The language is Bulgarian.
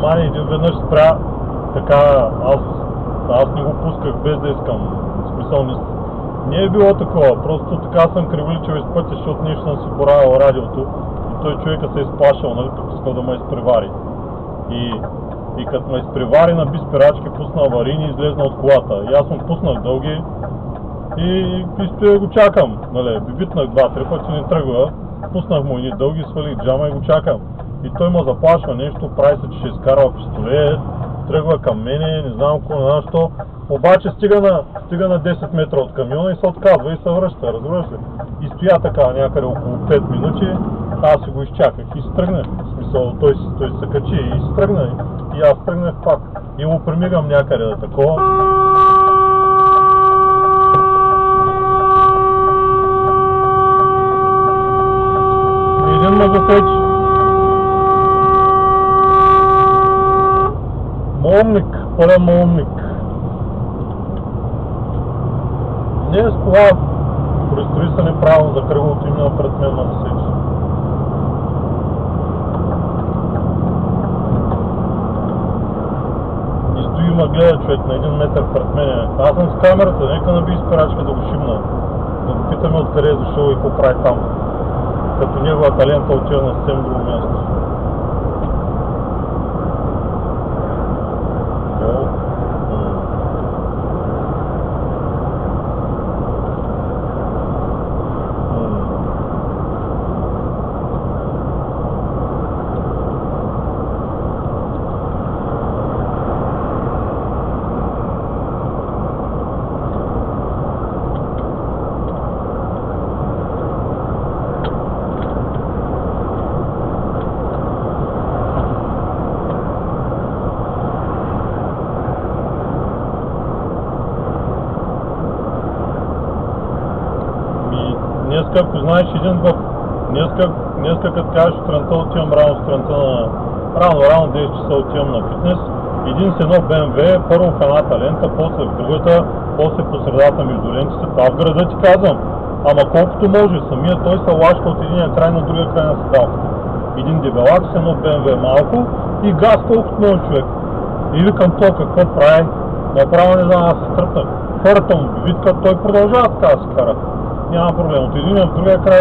внимание, един веднъж спря, така, аз не го пусках без да искам, в смисъл не е било такова, просто така съм кривличал из пътя, защото нещо съм си боравил радиото и той човека се е изплашал, нали, пък искал да ме изпревари. И като ме изпревари на спирачки, пусна аварийни и излезна от колата. И аз му пуснах дълги и стоя го чакам, нали, бибитнах 2-3 пъти, не тръгва, пуснах му едни дълги, свалих джама и го чакам. И той ме заплашва нещо, прави се, че ще изкарва пистолет, тръгва към мене, не знам какво, не знам що. Обаче стига на 10 метра от камиона и се отказва и се връща, разбираш ли? И стоя така някъде около 5 минути, аз си го изчаках и се тръгнах. В смисъл, той се качи и се тръгна. И аз тръгнах пак. И му примигам някъде да такова. И един ме засече. Молник, пълен молник. Не е с кола, пристрои се неправилно за кръговото именно пред мен ме засече. И стои ма гледа човек на 1 метър пред мене. Аз съм с камерата, нека наби спирачка да го шибна. Да го питаме откъде е дошъл и какво прави там. Като неговата лента отива на съвсем друго място. Днеска, ако знаеш един бог, днеска като кажеш сутринта отивам рано 10 часа отивам на фитнес, един с едно BMW, първо в едната лента, после в другата, после по средата между лентите, това в града ти казвам. Ама колкото може, самия той се лашка от единия край на другия край на седалката. Един дебелак с едно BMW малко и газ колкото може човек. И викам то какво прави, направо не знам, аз се стръпнах. Хората му бивитка, той продължава така да се кара. Няма проблем. От един в другия край